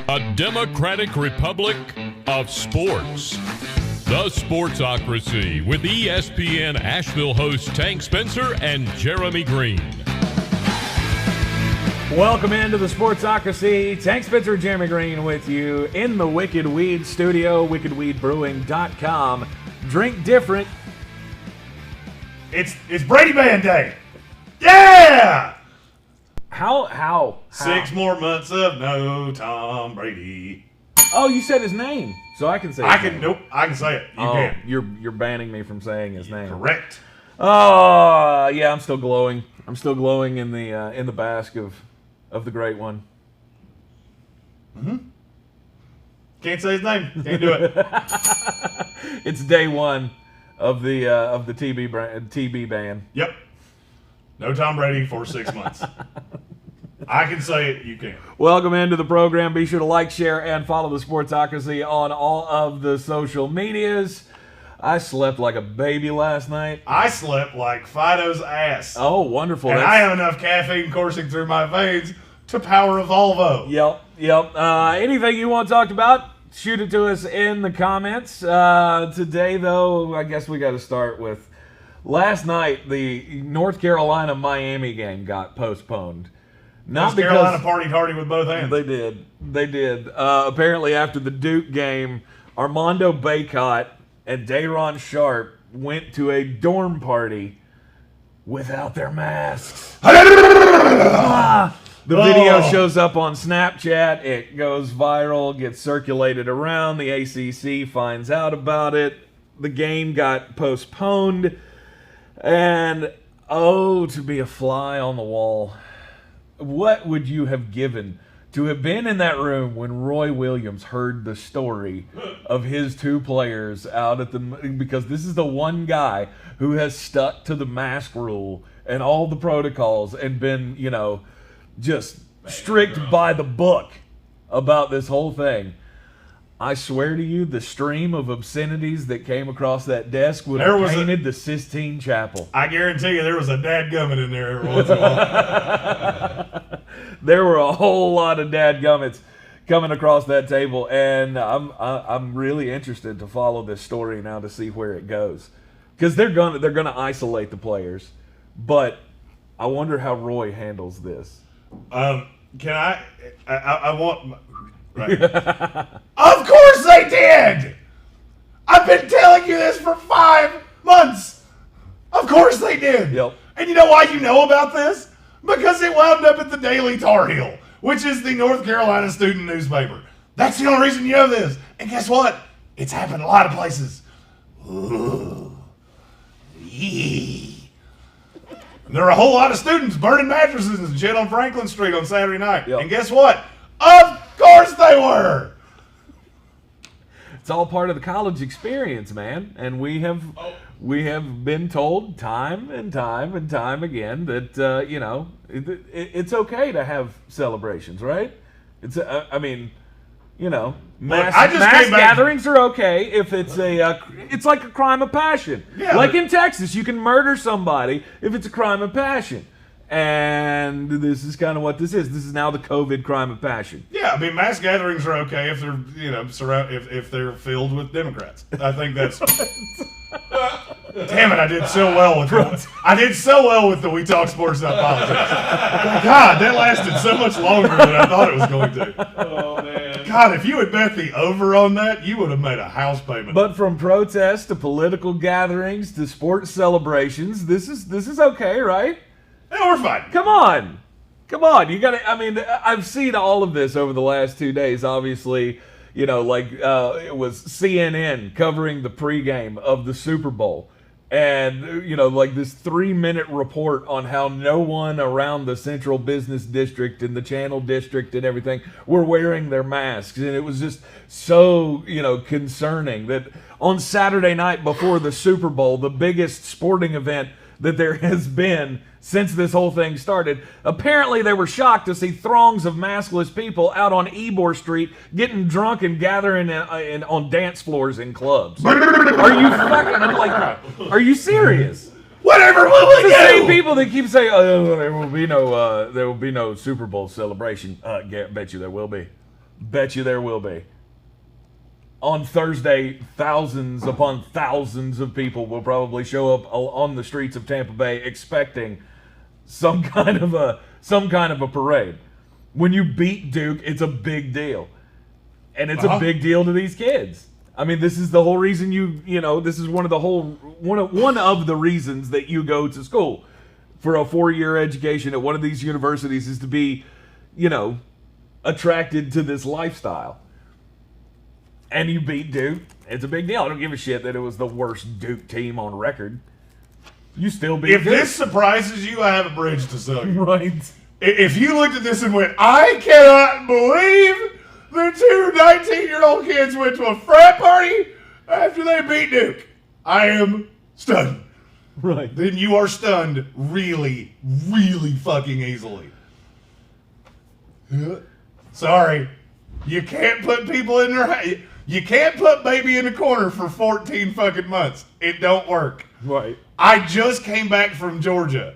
A democratic republic of sports. The Sportsocracy with ESPN Asheville hosts Tank Spencer and Jeremy Greene. Welcome into the Sportsocracy. Tank Spencer and Jeremy Greene with you in the Wicked Weed studio, wickedweedbrewing.com. Drink different. It's Brady Band Day. Yeah! How? 6 more months of no Tom Brady. Oh, you said his name, so I can say his name. Nope, I can say it. You can. You're banning me from saying his name. Correct. Oh, yeah, I'm still glowing. I'm still glowing in the bask of the great one. Mm-hmm. Can't say his name. Can't do it. It's day one of the TB ban. Yep. No Tom Brady for 6 months. I can say it. You can. Welcome into the program. Be sure to like, share, and follow the Sportsocracy on all of the social medias. I slept like a baby last night. I slept like Fido's ass. Oh, wonderful. And I have enough caffeine coursing through my veins to power a Volvo. Yep. Anything you want talked about, shoot it to us in the comments. Today, though, I guess we got to start with last night. The North Carolina-Miami game got postponed. North Carolina partied hardy with both hands. They did. Apparently, after the Duke game, Armando Bacot and Day'Ron Sharp went to a dorm party without their masks. The video shows up on Snapchat. It goes viral, gets circulated around. The ACC finds out about it. The game got postponed. And, to be a fly on the wall. What would you have given to have been in that room when Roy Williams heard the story of his two players out at because this is the one guy who has stuck to the mask rule and all the protocols and been, just strict by the book about this whole thing. I swear to you, the stream of obscenities that came across that desk would have painted the Sistine Chapel. I guarantee you there was a dadgummit in there every once in a while. There were a whole lot of dadgummits coming across that table, and I'm really interested to follow this story now to see where it goes, because they're gonna isolate the players, but I wonder how Roy handles this. Can I want. Right. Of course they did! I've been telling you this for 5 months! Of course they did! Yep. And you know why you know about this? Because it wound up at the Daily Tar Heel, which is the North Carolina student newspaper. That's the only reason you know this. And guess what? It's happened a lot of places. Ooh. Yee. And there are a whole lot of students burning mattresses and shit on Franklin Street on Saturday night. Yep. And guess what? Of course they were! It's all part of the college experience, man. And we have been told time and time and time again that it's okay to have celebrations, right? It's mass gatherings are okay if it's it's like a crime of passion. Yeah, like in Texas, you can murder somebody if it's a crime of passion. And this is kind of what this is. This is now the COVID crime of passion. Yeah, I mean, mass gatherings are okay if they're, if they're filled with Democrats. I think that's. Damn it! I did so well with the We Talk Sports Not Politics. God, that lasted so much longer than I thought it was going to. Oh man! God, if you had bet the over on that, you would have made a house payment. But from protests to political gatherings to sports celebrations, this is okay, right? Yeah, we're fine. Come on. You got to, I've seen all of this over the last 2 days. Obviously, it was CNN covering the pregame of the Super Bowl. And, this 3-minute report on how no one around the Central Business District and the Channel District and everything were wearing their masks. And it was just so, concerning that on Saturday night before the Super Bowl, the biggest sporting event that there has been since this whole thing started. Apparently, they were shocked to see throngs of maskless people out on Ybor Street getting drunk and gathering on dance floors in clubs. Are you fucking are you serious? Whatever will we do? The same people that keep saying, there will be no Super Bowl celebration. Bet you there will be. Bet you there will be. On Thursday, thousands upon thousands of people will probably show up on the streets of Tampa Bay expecting some kind of a parade. When you beat Duke, it's a big deal. And it's a big deal to these kids. I mean, this is the whole reason this is one of the reasons that you go to school for a 4-year education at one of these universities is to be, attracted to this lifestyle. And you beat Duke, it's a big deal. I don't give a shit that it was the worst Duke team on record. You still beat Duke. If this surprises you, I have a bridge to sell you. Right. If you looked at this and went, I cannot believe the 2 19-year-old kids went to a frat party after they beat Duke, I am stunned. Right. Then you are stunned really, really fucking easily. Sorry. You can't put people in their... You can't put baby in the corner for 14 fucking months. It don't work. Right. I just came back from Georgia.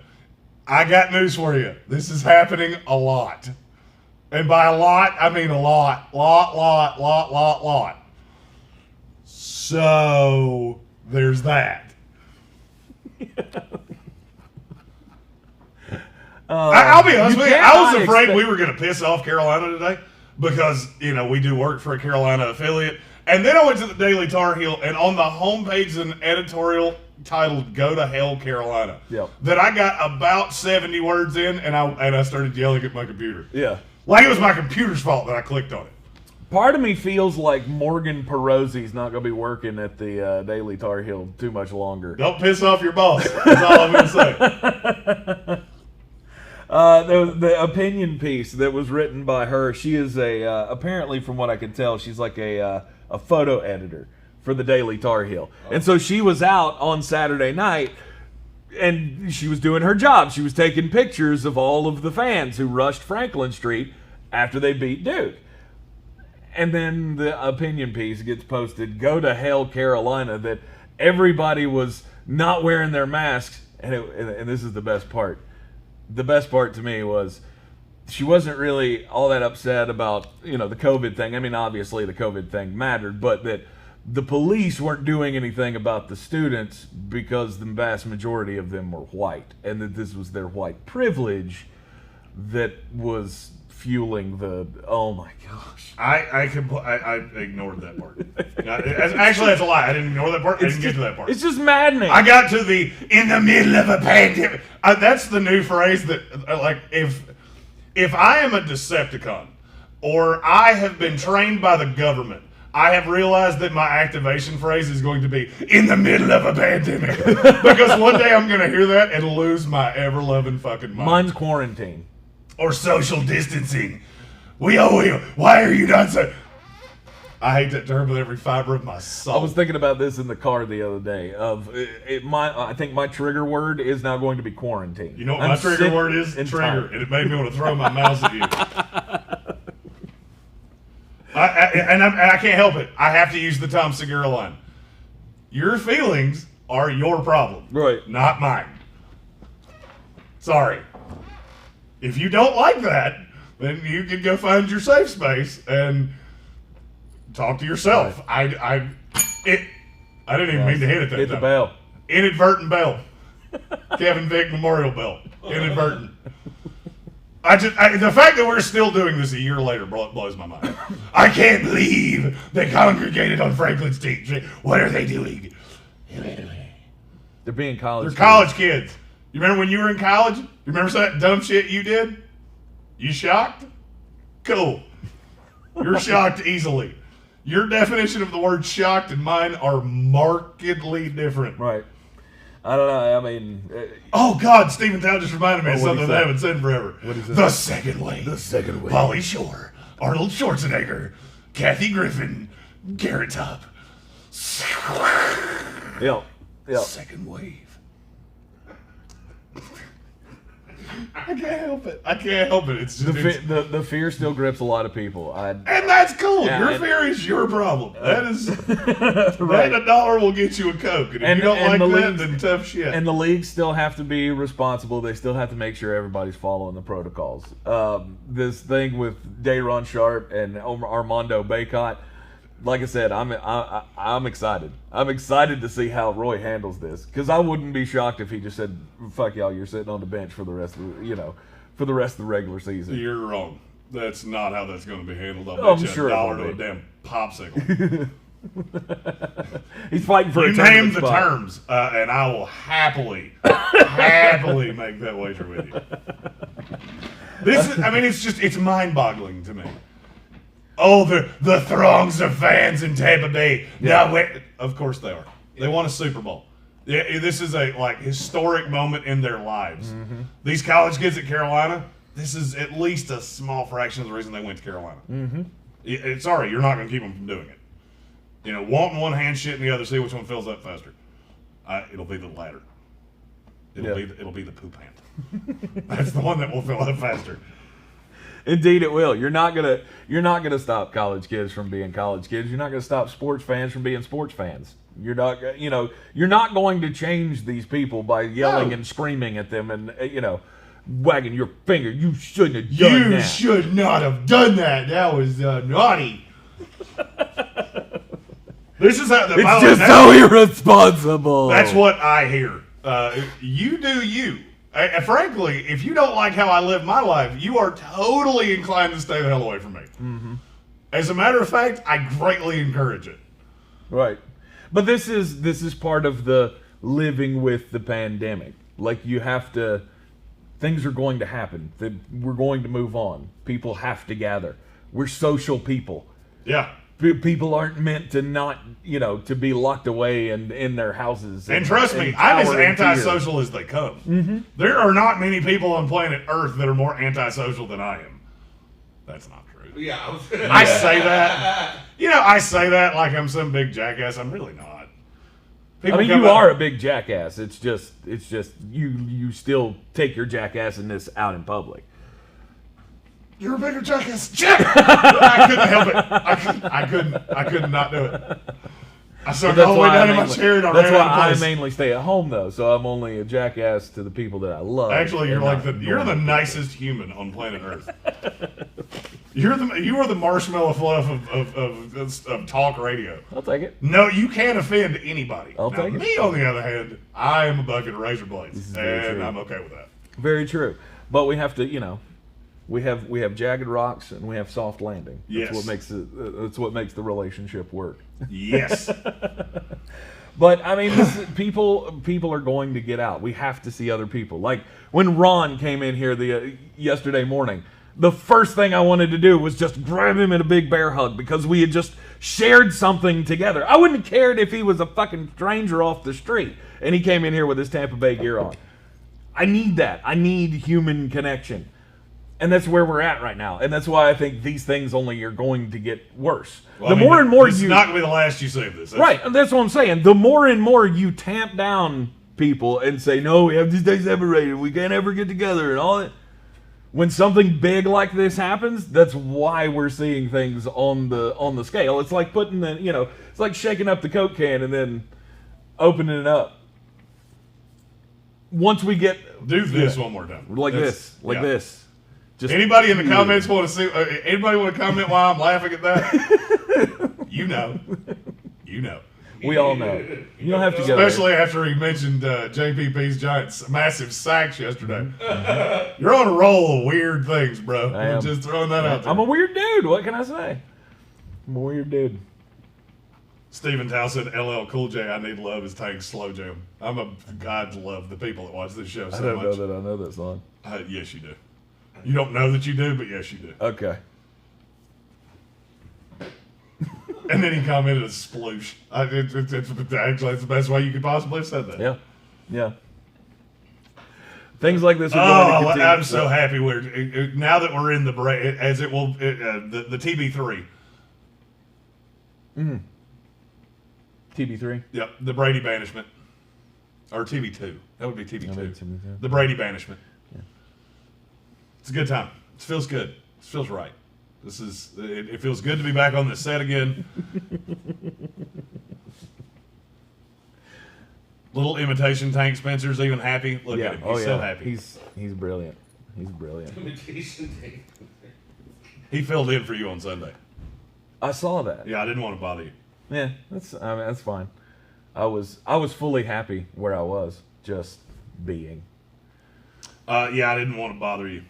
I got news for you. This is happening a lot. And by a lot, I mean a lot. Lot. So, there's that. I'll be honest with you. I was afraid we were going to piss off Carolina today because, we do work for a Carolina affiliate. And then I went to the Daily Tar Heel, and on the homepage is an editorial titled "Go to Hell, Carolina." Yep. That I got about 70 words in, and I started yelling at my computer. Yeah. Like it was my computer's fault that I clicked on it. Part of me feels like Morgan Perozzi's not going to be working at the Daily Tar Heel too much longer. Don't piss off your boss. That's all I'm going to say. The opinion piece that was written by her, she is apparently from what I can tell, she's like a photo editor for the Daily Tar Heel. Oh. And so she was out on Saturday night and she was doing her job. She was taking pictures of all of the fans who rushed Franklin Street after they beat Duke. And then the opinion piece gets posted, "Go to hell, Carolina," that everybody was not wearing their masks. And this is the best part. The best part to me was she wasn't really all that upset about, the COVID thing. I mean, obviously the COVID thing mattered, but that the police weren't doing anything about the students because the vast majority of them were white, and that this was their white privilege that was fueling the, oh my gosh. I ignored that part. Actually, that's a lie. I didn't ignore that part. I didn't get to that part. It's just maddening. I got to the in the middle of a pandemic. That's the new phrase that, if I am a Decepticon or I have been trained by the government, I have realized that my activation phrase is going to be in the middle of a pandemic. Because one day I'm going to hear that and lose my ever-loving fucking mind. Mine's quarantine. Or social distancing. Why are you not so... I hate that term with every fiber of my soul. I was thinking about this in the car the other day. I think my trigger word is now going to be quarantine. You know what my trigger word is? Trigger. And it made me want to throw my mouse at you. I can't help it. I have to use the Tom Segura line. Your feelings are your problem. Right. Not mine. Sorry. If you don't like that, then you can go find your safe space and talk to yourself. Right. I didn't even mean to hit it that time. Hit the bell. Inadvertent bell. Kevin Vick Memorial Bell. Inadvertent. The fact that we're still doing this a year later blows my mind. I can't believe they congregated on Franklin Street. What are they doing? They're being college kids. They're college kids. You remember when you were in college? You remember some of that dumb shit you did? You shocked? Cool. You're shocked easily. Your definition of the word shocked and mine are markedly different. Right. I don't know. I mean... oh, God. Stephen Town just reminded me of something I haven't said in forever. What is it? The Second Wave. The Second Wave. Pauly Shore. Arnold Schwarzenegger. Kathy Griffin. Garrett Tubb. Yep. Second Wave. I can't help it. I can't help it. It's just the fear still grips a lot of people. And that's cool. Your fear is your problem. That is right. That $1 will get you a Coke. And if you don't like that, then tough shit. And the leagues still have to be responsible. They still have to make sure everybody's following the protocols. This thing with Dayron Sharp and Armando Bacot, like I said, I'm excited. I'm excited to see how Roy handles this, because I wouldn't be shocked if he just said, "Fuck y'all, you're sitting on the bench for the rest of the regular season." You're wrong. That's not how that's going to be handled. I'll bet you $1 to a damn popsicle. He's fighting for you a tournament name the spot. terms, and I will happily make that wager with you. It's mind-boggling to me. Oh, the throngs of fans in Tampa Bay. Yeah. Now, of course they are. They won a Super Bowl. Yeah, this is a historic moment in their lives. Mm-hmm. These college kids at Carolina, this is at least a small fraction of the reason they went to Carolina. Mm-hmm. Sorry, you're not going to keep them from doing it. Wanting one hand, shit in the other, see which one fills up faster. It'll be the latter. It'll be the poop hand. That's the one that will fill up faster. Indeed, it will. You're not gonna stop college kids from being college kids. You're not gonna stop sports fans from being sports fans. You're not going to change these people by yelling and screaming at them and wagging your finger. You shouldn't have done that. You should not have done that. That was naughty. This is how it's just so irresponsible. That's what I hear. You do you. Frankly, if you don't like how I live my life, you are totally inclined to stay the hell away from me. Mm-hmm. As a matter of fact, I greatly encourage it. Right. But this is part of the living with the pandemic. Like, you have to, things are going to happen. We're going to move on. People have to gather. We're social people. Yeah. People aren't meant to to be locked away and in their houses. And trust me, I'm as antisocial as they come. Mm-hmm. There are not many people on planet Earth that are more antisocial than I am. That's not true. Yeah. I say that. I say that like I'm some big jackass. I'm really not. You are a big jackass. It's just you still take your jackassiness out in public. You're a bigger jackass. I couldn't help it. I couldn't not do it. I started all the way down in my chair and I ran out of place. That's why I mainly stay at home, though, so I'm only a jackass to the people that I love. Actually, you're the nicest human on planet Earth. You are the marshmallow fluff of talk radio. I'll take it. No, you can't offend anybody. I'll take it. Me, on the other hand, I am a bucket of razor blades, and I'm okay with that. Very true. But we have to, we have jagged rocks and we have soft landing. Yes. That's what makes the relationship work. Yes. But people are going to get out. We have to see other people. Like when Ron came in here yesterday morning, the first thing I wanted to do was just grab him in a big bear hug because we had just shared something together. I wouldn't have cared if he was a fucking stranger off the street and he came in here with his Tampa Bay gear on. I need that. I need human connection. And that's where we're at right now. And that's why I think these things only are going to get worse. Well, it's not going to be the last you say of this. Right. That's what I'm saying. The more and more you tamp down people and say, no, we have to stay separated. We can't ever get together and all that. When something big like this happens, that's why we're seeing things on the scale. It's like putting it's like shaking up the Coke can and then opening it up. Once we get... Do this one more time. Like this. Just, anybody in the comments want to see? Anybody want to comment why I'm laughing at that? You know. We all know. You don't have to go. Especially after he mentioned JPP's giant massive sacks yesterday. Mm-hmm. You're on a roll of weird things, bro. I'm just throwing that out there. I'm a weird dude. What can I say? I'm a weird dude. Stephen Tao said, LL Cool J, I need love is Tank's slow jam. God love the people that watch this show so much. I don't know that I know that song. Yes, you do. You don't know that you do, but yes, you do. Okay. And then he commented a sploosh. Actually, it's the best way you could possibly have said that. Yeah. Things like this are going to continue. I'm so happy now that we're in the break, as it will, the TB3. TB3? Yep, the Brady banishment. Or TB2. That would be TB2. The Brady banishment. It's a good time. It feels good. It feels right. It feels good to be back on the set again. Little imitation Tank Spencer's even happy. Look at him. He's so happy. He's brilliant. He's brilliant. Imitation Tank. He filled in for you on Sunday. I saw that. Yeah, I didn't want to bother you. Yeah, that's fine. I was fully happy where I was, just being. Yeah, I didn't want to bother you.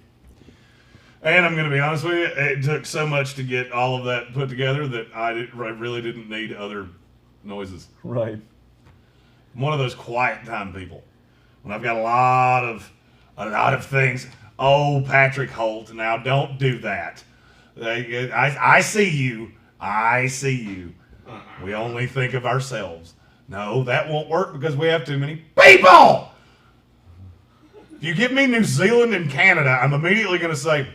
And I'm going to be honest with you, it took so much to get all of that put together that I really didn't need other noises. Right. I'm one of those quiet time people. When I've got a lot of things. Oh, Patrick Holt, now don't do that. I see you. I see you. We only think of ourselves. No, that won't work because we have too many people. If you give me New Zealand and Canada, I'm immediately going to say,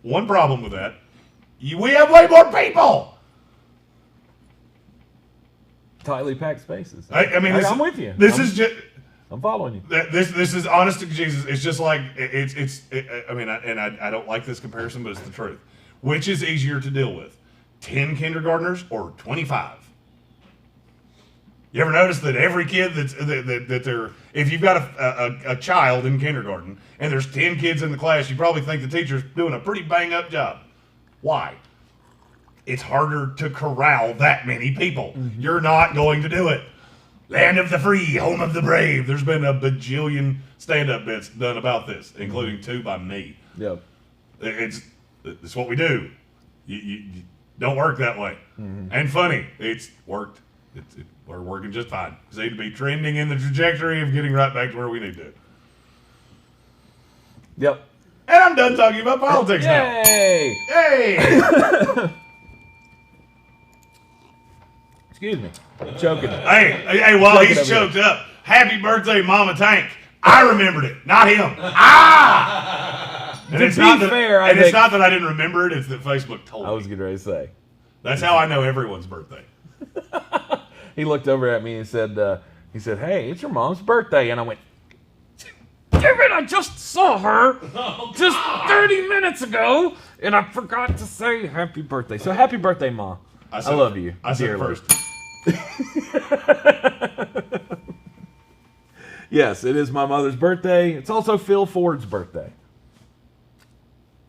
one problem with that, we have way more people. Tightly packed spaces. I mean, I'm with you. I'm following you. This is honest to Jesus. It's just like I don't like this comparison, but it's the truth. Which is easier to deal with, 10 kindergartners or 25? You ever notice that every kid if you've got a child in kindergarten and there's 10 kids in the class, you probably think the teacher's doing a pretty bang up job. Why? It's harder to corral that many people. Mm-hmm. You're not going to do it. Land of the free, home of the brave. There's been a bajillion stand-up bits done about this, including 2 by me. Yep. It's what we do. You don't work that way. Mm-hmm. And funny, it's worked. We're working just fine. Seem to be trending in the trajectory of getting right back to where we need to. Yep. And I'm done talking about politics now. Yay! Hey! Excuse me. I'm choking. Hey, while he's choked up, happy birthday, Mama Tank. I remembered it, not him. And to it's be not that, fair, it's not that I didn't remember it, it's that Facebook told me. I was getting ready to say. That's how I know everyone's birthday. He looked over at me and said, "Hey, it's your mom's birthday." And I went, "Damn it, I just saw her just 30 minutes ago, and I forgot to say happy birthday." So happy birthday, Ma. I love you. I said dearly. first. Yes, it is my mother's birthday. It's also Phil Ford's birthday.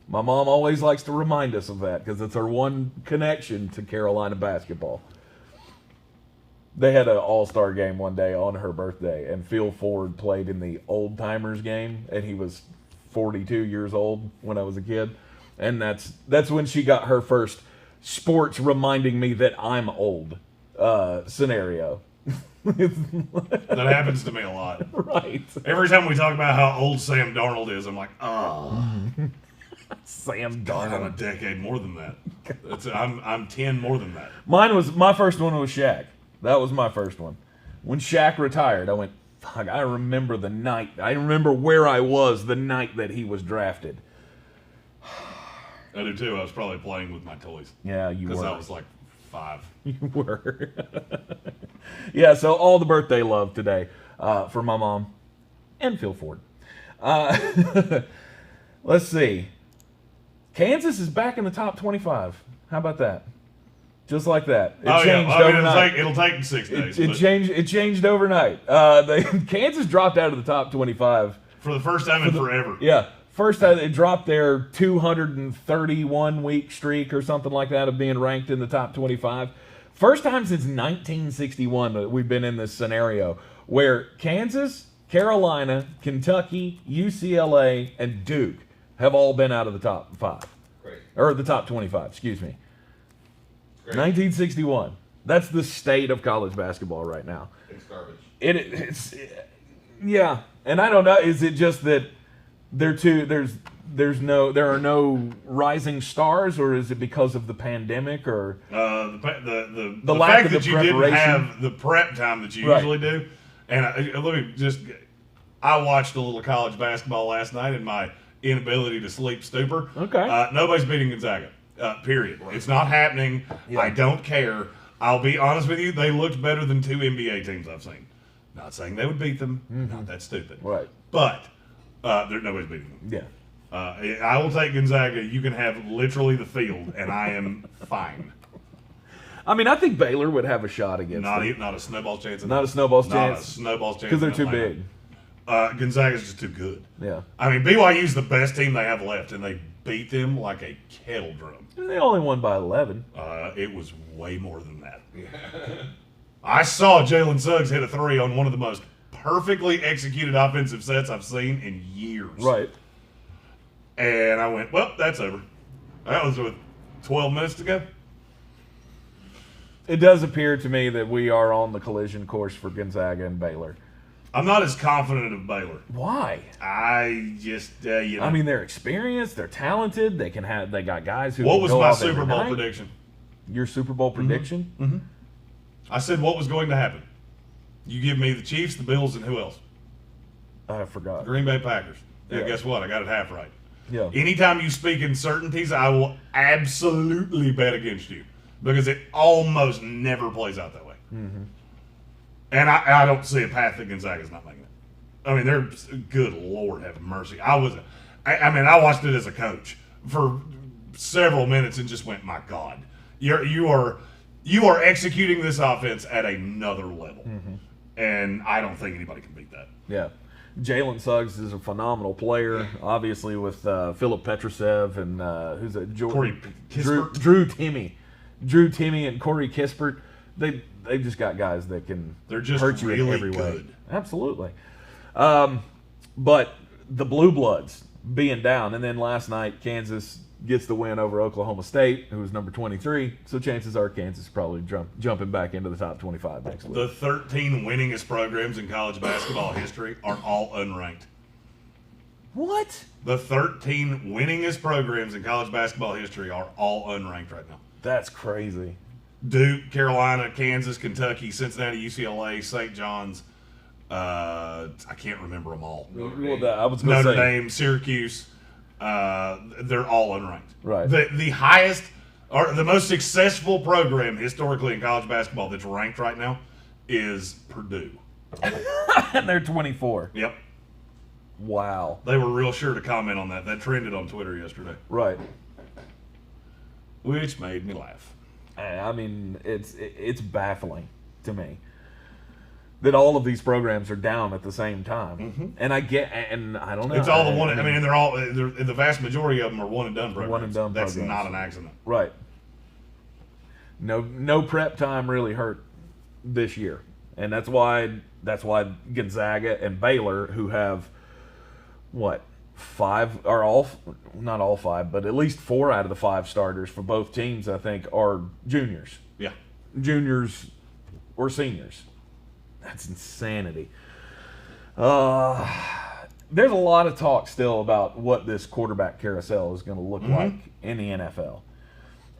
My mom always likes to remind us of that because it's our one connection to Carolina basketball. They had an all-star game one day on her birthday, and Phil Ford played in the old timers game, and he was 42 years old when I was a kid. And that's when she got her first sports reminding me that I'm old scenario. That happens to me a lot. Right. Every time we talk about how old Sam Darnold is, I'm like, oh. Sam God, I'm a Darnold. decade more than that. I'm 10 more than that. My first one was Shaq. That was my first one. When Shaq retired, I went, fuck, I remember the night. I remember where I was the night that he was drafted. I do too. I was probably playing with my toys. Yeah, you were. Because I was like 5. You were. Yeah, so all the birthday love today for my mom and Phil Ford. Let's see. Kansas is back in the top 25. How about that? Just like that. It changed overnight. It'll take 6 days. It changed overnight. Kansas dropped out of the top 25. For the first time in forever. Yeah. First time they dropped their 231-week streak or something like that of being ranked in the top 25. First time since 1961 that we've been in this scenario where Kansas, Carolina, Kentucky, UCLA, and Duke have all been out of the top 5. Great. Or the top 25, excuse me. Great. 1961. That's the state of college basketball right now. It's garbage. Yeah. And I don't know, is it just that there are no rising stars, or is it because of the pandemic, or the lack fact of that the you didn't preparation? have the prep time that you Right. usually do? And I watched a little college basketball last night in my inability to sleep stupor. Okay. Nobody's beating Gonzaga. Period. It's not happening. Yeah. I don't care. I'll be honest with you. They looked better than 2 NBA teams I've seen. Not saying they would beat them. Mm-hmm. Not that stupid. Right. But nobody's beating them. Yeah. I will take Gonzaga. You can have literally the field, and I am fine. I mean, I think Baylor would have a shot against them. Not a snowball's chance. Not a snowball's chance. Not a snowball's chance. Because they're too big. Gonzaga's just too good. Yeah. I mean, BYU's the best team they have left, and they beat them like a kettle drum. They only won by 11. It was way more than that. I saw Jalen Suggs hit a three on one of the most perfectly executed offensive sets I've seen in years. Right. And I went, well, that's over. That was with 12 minutes to go. It does appear to me that we are on the collision course for Gonzaga and Baylor. I'm not as confident of Baylor. Why? I just, you know. I mean, they're experienced, they're talented, they got guys who. What can was go my off Super every Bowl night. prediction? Your Super Bowl prediction? Mm-hmm. I said what was going to happen. You give me the Chiefs, the Bills, and who else? I forgot. Green Bay Packers. Yeah, Yeah. guess what? I got it half right. Yeah. Anytime you speak in certainties, I will absolutely bet against you because it almost never plays out that way. Mm-hmm. And I don't see a path that Gonzaga's not making it. I mean, they're good Lord have mercy. I watched it as a coach for several minutes and just went, my God, you are executing this offense at another level, and I don't think anybody can beat that. Yeah. Jalen Suggs is a phenomenal player, obviously with Philip Petrusev and who's that? Corey Kispert. Drew Timme and Corey Kispert. They've just got guys that can They're just hurt you in really every way. good. Absolutely. But the Blue Bloods being down, and then last night Kansas gets the win over Oklahoma State, who was number 23. So chances are Kansas is probably jumping back into the top 25 next week. The 13 winningest programs in college basketball history are all unranked. What? The 13 winningest programs in college basketball history are all unranked right now. That's crazy. Duke, Carolina, Kansas, Kentucky, Cincinnati, UCLA, St. John's. I can't remember them all. Well, I was going to Notre say Dame, Syracuse. They're all unranked. Right. The highest or the most successful program historically in college basketball that's ranked right now is Purdue. and they're 24. Yep. Wow. They were real sure to comment on that. That trended on Twitter yesterday, Right. which made me laugh. I mean, it's baffling to me that all of these programs are down at the same time. And I don't know. It's all the one. I mean, the vast majority of them are one and done programs. One and done That's programs. not an accident. Right. No prep time really hurt this year, and that's why Gonzaga and Baylor, who have five, are all, not all five, but at least 4 out of the 5 starters for both teams, I think, are juniors. Yeah. Juniors or seniors. That's insanity. There's a lot of talk still about what this quarterback carousel is going to look like in the NFL.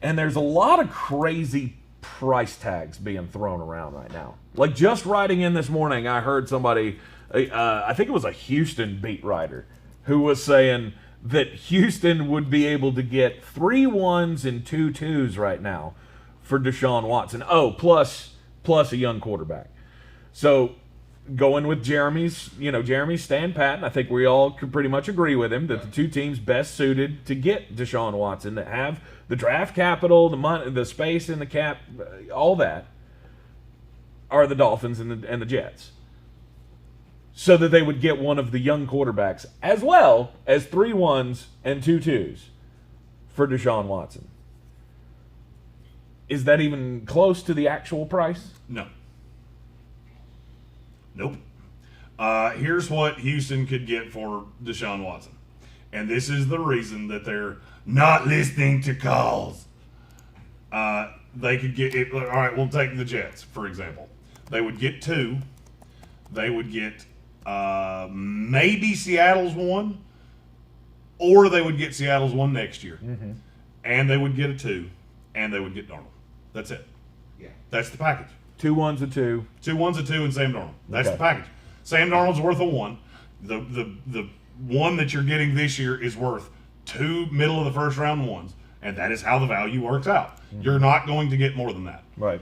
And there's a lot of crazy price tags being thrown around right now. Like just writing in this morning, I heard somebody, I think it was a Houston beat writer, who was saying that Houston would be able to get 3 1s and 2 2s right now for Deshaun Watson. Oh, plus a young quarterback. So going with Jeremy's stand pat, and I think we all could pretty much agree with him that the 2 teams best suited to get Deshaun Watson, that have the draft capital, the money, the space in the cap, all that, are the Dolphins and the Jets. So that they would get one of the young quarterbacks, as well as 3 1s and 2 2s for Deshaun Watson. Is that even close to the actual price? No. Nope. Here's what Houston could get for Deshaun Watson. And this is the reason that they're not listening to calls. They could get it. All right, we'll take the Jets, for example. They would get 2. They would get maybe Seattle's 1, or they would get Seattle's 1 next year. And they would get a 2, and they would get Darnold. That's it. Yeah. That's the package. 2 1s and 2. 2 1s, a 2, and Sam Darnold. That's Okay. the package. Sam Darnold's worth a 1. The one that you're getting this year is worth 2 middle of the first round 1s, and that is how the value works out. You're not going to get more than that. Right.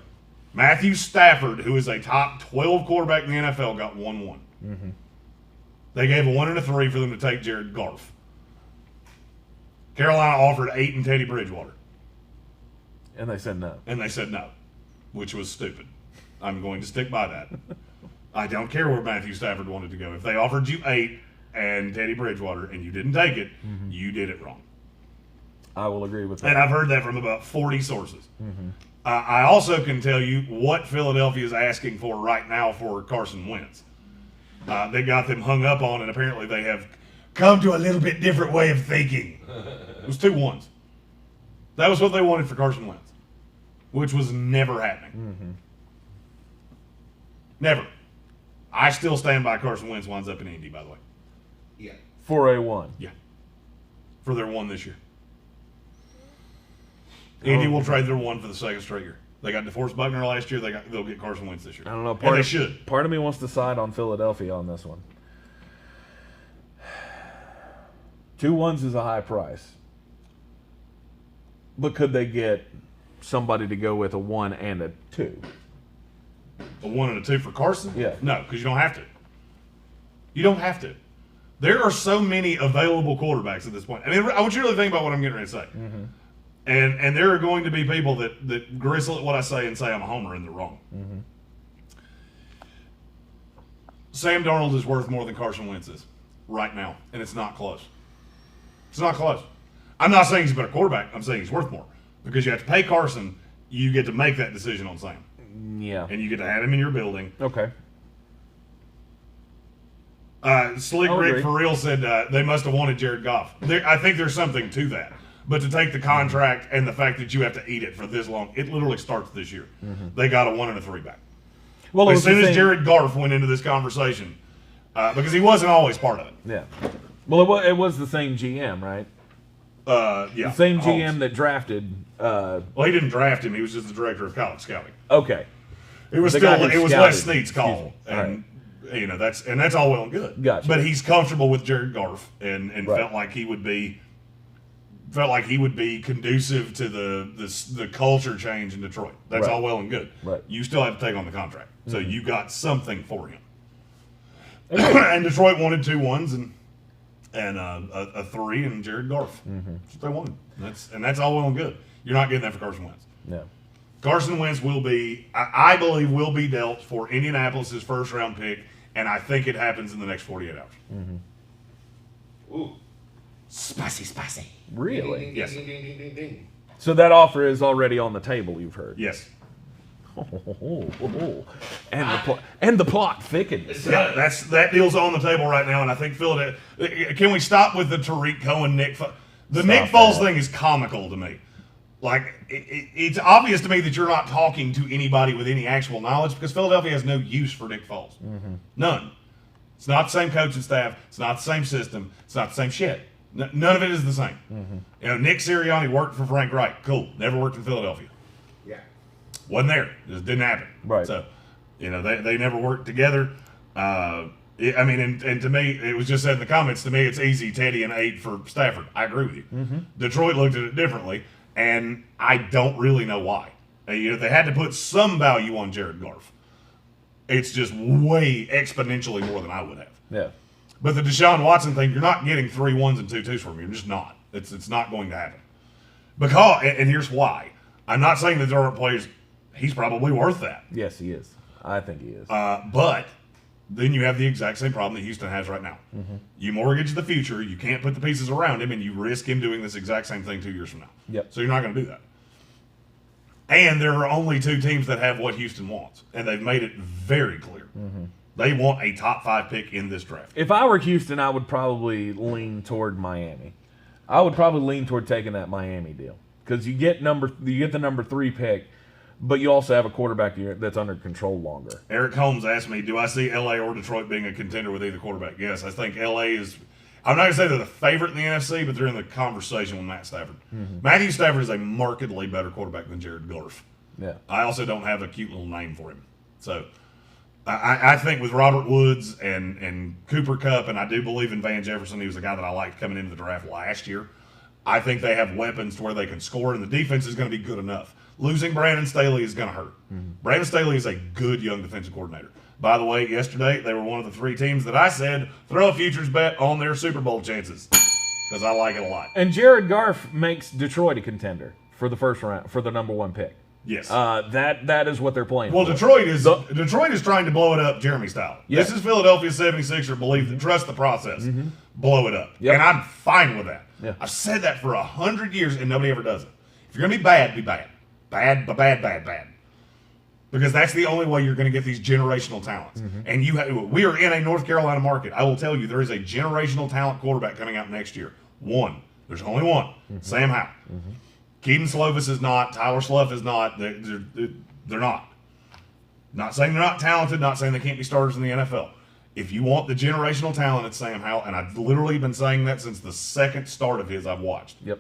Matthew Stafford, who is a top 12 quarterback in the NFL, got 1 1. They gave a 1 and a 3 for them to take Jared Goff. Carolina offered 8 and Teddy Bridgewater. And they said no. Which was stupid. I'm going to stick by that. I don't care where Matthew Stafford wanted to go. If they offered you 8 and Teddy Bridgewater and you didn't take it, you did it wrong. I will agree with that. And I've heard that from about 40 sources. I also can tell you what Philadelphia is asking for right now for Carson Wentz. They got them hung up on, and apparently they have come to a little bit different way of thinking. It was 2 ones. That was what they wanted for Carson Wentz, which was never happening. Never. I still stand by Carson Wentz winds up in Indy, by the way. Yeah. For a 1. Yeah. For their 1 this year. Indy will trade their 1 for the second straight year. They got DeForest Buckner last year. They'll get Carson Wentz this year. I don't know. And they should. Part of me wants to side on Philadelphia on this one. 2 1s is a high price. But could they get somebody to go with a 1 and a 2? A 1 and a 2 for Carson? Yeah. No, because you don't have to. You don't have to. There are so many available quarterbacks at this point. I mean, I want you to really think about what I'm getting ready to say. And there are going to be people that gristle at what I say and say I'm a homer and they're wrong. Sam Darnold is worth more than Carson Wentz is right now, and it's not close. It's not close. I'm not saying he's a better quarterback. I'm saying he's worth more. Because you have to pay Carson, you get to make that decision on Sam. Yeah. And you get to have him in your building. Okay. Slick Rick for real said they must have wanted Jared Goff. I think there's something to that. But to take the contract and the fact that you have to eat it for this long, it literally starts this year. They got a 1 and a 3 back. Well, as soon as Jared Goff went into this conversation, because he wasn't always part of it. Yeah. Well, it was the same GM, right? Yeah. The same GM that drafted. Well, he didn't draft him. He was just the director of college scouting. Okay. It was Les Snead's call, and right. that's all well and good. Gotcha. But he's comfortable with Jared Goff, and right. felt like he would be conducive to the culture change in Detroit. That's right. all well and good. Right. You still have to take on the contract, so you got something for him. And Detroit wanted 2 1s and a 3 and Jared Goff. That's what they wanted. That's all well and good. You're not getting that for Carson Wentz. No. Carson Wentz will be, I believe, will be dealt for Indianapolis' first-round pick, and I think it happens in the next 48 hours. Ooh. Spicy. Really? Ding, Yes. Ding, ding, ding, ding, ding. So that offer is already on the table, you've heard? Yes. And the plot thickens. Yeah, that deal's on the table right now, and I think Philadelphia. Can we stop with the Tariq Cohen, Nick Foles thing is comical to me. Like, it's obvious to me that you're not talking to anybody with any actual knowledge because Philadelphia has no use for Nick Foles. None. It's not the same coaching staff. It's not the same system. It's not the same shit. None of it is the same. Nick Sirianni worked for Frank Reich. Cool. Never worked in Philadelphia. Yeah. Wasn't there. Just didn't happen. Right. So, they never worked together. And to me, it was just said in the comments, to me, it's easy, Teddy and 8 for Stafford. I agree with you. Detroit looked at it differently, and I don't really know why. They had to put some value on Jared Goff. It's just way exponentially more than I would have. Yeah. But the Deshaun Watson thing, you're not getting 3 1s and 2 2s from him. You're just not. It's not going to happen. And here's why. I'm not saying that there aren't players. He's probably worth that. Yes, he is. I think he is. But then you have the exact same problem that Houston has right now. You mortgage the future. You can't put the pieces around him, and you risk him doing this exact same thing 2 years from now. Yep. So you're not going to do that. And there are only 2 teams that have what Houston wants, and they've made it very clear. They want a top 5 pick in this draft. If I were Houston, I would probably lean toward Miami. I would probably lean toward taking that Miami deal because you get the number 3 pick, but you also have a quarterback that's under control longer. Eric Holmes asked me, do I see LA or Detroit being a contender with either quarterback? Yes, I think LA is. I'm not going to say they're the favorite in the NFC, but they're in the conversation with Matt Stafford. Matthew Stafford is a markedly better quarterback than Jared Goff. Yeah. I also don't have a cute little name for him. So I think with Robert Woods and Cooper Kupp, and I do believe in Van Jefferson, he was the guy that I liked coming into the draft last year. I think they have weapons to where they can score, and the defense is going to be good enough. Losing Brandon Staley is going to hurt. Brandon Staley is a good young defensive coordinator. By the way, yesterday they were one of the 3 teams that I said throw a futures bet on their Super Bowl chances. because I like it a lot. And Jared Goff makes Detroit a contender for the first round, for the number 1 pick. Yes. That is what they're playing Well, for. Detroit is trying to blow it up Jeremy style. Yeah. This is Philadelphia 76er believe that trust the process. Blow it up. Yep. And I'm fine with that. Yeah. I've said that for 100 years and nobody ever does it. If you're going to be bad, be bad. Bad, but bad. Because that's the only way you're going to get these generational talents. And we are in a North Carolina market. I will tell you, there is a generational talent quarterback coming out next year. One. There's only one. Sam Howell. Keaton Slovis is not. Tyler Slough is not. They're not. Not saying they're not talented. Not saying they can't be starters in the NFL. If you want the generational talent, it's Sam Howell. And I've literally been saying that since the second start of his I've watched. Yep.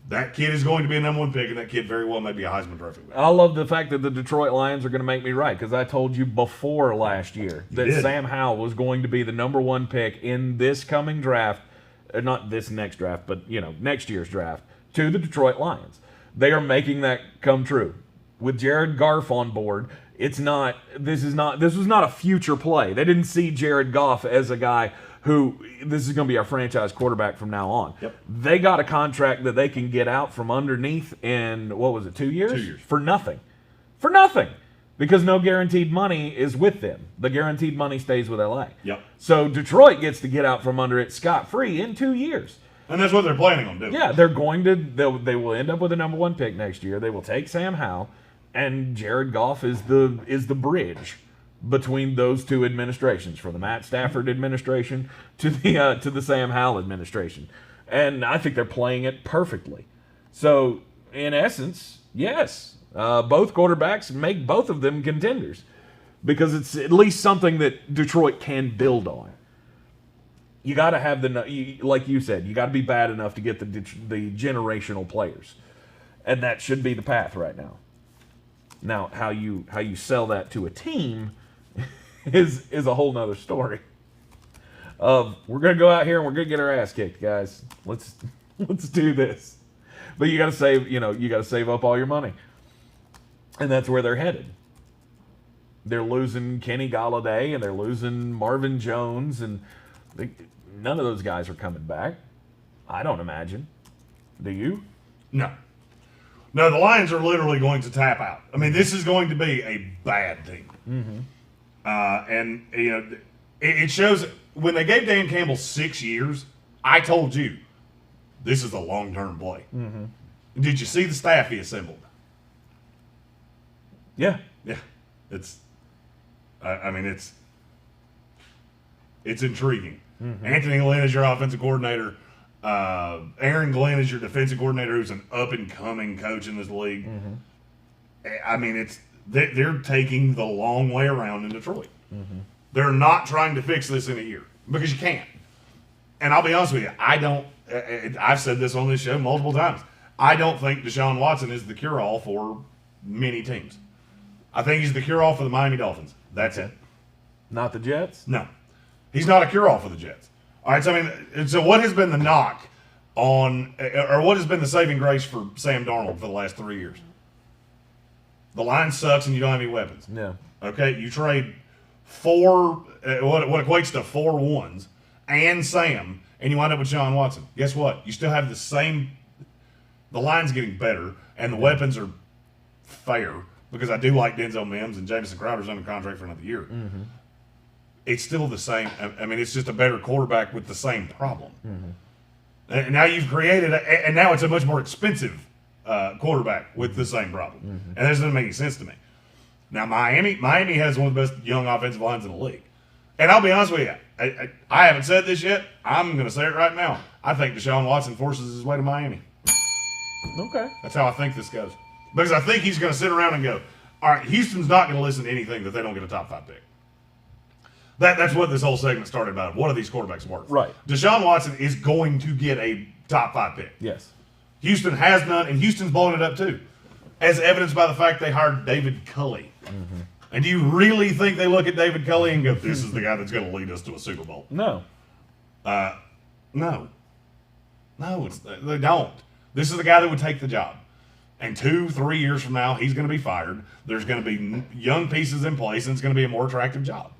That kid is going to be a number 1 pick, and that kid very well may be a Heisman Trophy winner. I love the fact that the Detroit Lions are going to make me right, because I told you before last year that Sam Howell was going to be the number 1 pick in this coming draft, not this next draft, but next year's draft, to the Detroit Lions. They are making that come true. With Jared Goff on board, this was not a future play. They didn't see Jared Goff as a guy who, this is going to be our franchise quarterback from now on. Yep. They got a contract that they can get out from underneath in, 2 years? 2 years. For nothing. For nothing. Because no guaranteed money is with them. The guaranteed money stays with LA. Yep. So Detroit gets to get out from under it scot-free in 2 years. And that's what they're planning on doing. Yeah, they will end up with a number 1 pick next year. They will take Sam Howell, and Jared Goff is the bridge between those two administrations, from the Matt Stafford administration to the Sam Howell administration. And I think they're playing it perfectly. So, in essence, yes, both quarterbacks make both of them contenders, because it's at least something that Detroit can build on. You got to have like you said, you got to be bad enough to get the generational players, and that should be the path right now. Now, how you sell that to a team is a whole nother story. We're gonna go out here and we're gonna get our ass kicked, guys. Let's do this. But you got to save up all your money, and that's where they're headed. They're losing Kenny Golladay and they're losing Marvin Jones, and none of those guys are coming back. I don't imagine. Do you? No, the Lions are literally going to tap out. I mean, this is going to be a bad team. And it shows when they gave Dan Campbell 6 years. I told you this is a long-term play. Did you see the staff he assembled? Yeah. It's intriguing. Anthony Lynn is your offensive coordinator. Aaron Glenn is your defensive coordinator, who's an up-and-coming coach in this league. I mean, they're taking the long way around in Detroit. They're not trying to fix this in a year, because you can't. And I'll be honest with you, I've said this on this show multiple times. I don't think Deshaun Watson is the cure-all for many teams. I think he's the cure-all for the Miami Dolphins. That's it. Not the Jets? No. He's not a cure-all for the Jets. All right, so what has been the knock on, or what has been the saving grace for Sam Darnold for the last 3 years? The line sucks and you don't have any weapons. Yeah. Okay, you trade what equates to 4 ones and Sam, and you wind up with Sean Watson. Guess what? You still have the line's getting better, and the weapons are fair, because I do like Denzel Mims, and Jamison Crowder's under contract for another year. It's still the same. I mean, it's just a better quarterback with the same problem. And now you've created, and now it's a much more expensive quarterback with the same problem. And that doesn't make any sense to me. Now, Miami has one of the best young offensive lines in the league. And I'll be honest with you, I haven't said this yet. I'm going to say it right now. I think Deshaun Watson forces his way to Miami. Okay. That's how I think this goes. Because I think he's going to sit around and go, all right, Houston's not going to listen to anything that they don't get a top 5 pick. That's what this whole segment started about. What are these quarterbacks worth? Right. Deshaun Watson is going to get a top 5 pick. Yes. Houston has none, and Houston's blowing it up too, as evidenced by the fact they hired David Culley. And do you really think they look at David Culley and go, this is the guy that's going to lead us to a Super Bowl? No. No. They don't. This is the guy that would take the job. And 2-3 years from now, he's going to be fired. There's going to be young pieces in place, and it's going to be a more attractive job.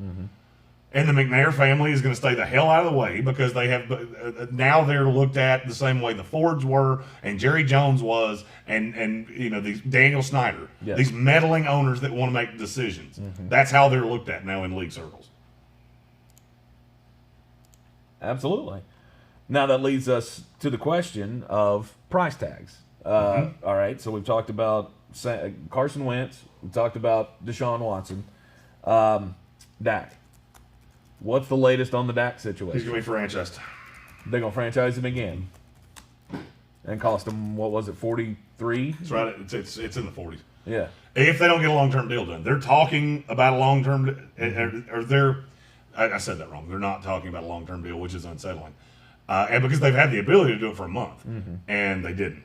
And the McNair family is going to stay the hell out of the way because they have now they're looked at the same way the Fords were and Jerry Jones was and these Daniel Snyder, these meddling owners that want to make decisions. That's how they're looked at now in league circles. Absolutely. Now that leads us to the question of price tags. All right, so we've talked about Carson Wentz. We talked about Deshaun Watson. Dak. What's the latest on the Dak situation? He's going to be franchised. They're going to franchise him again. And cost him, what was it, 43? That's right. It's in the 40s. Yeah. If they don't get a long-term deal done. They're talking about a long-term I said that wrong. They're not talking about a long-term deal, which is unsettling. And because they've had the ability to do it for a month, and they didn't.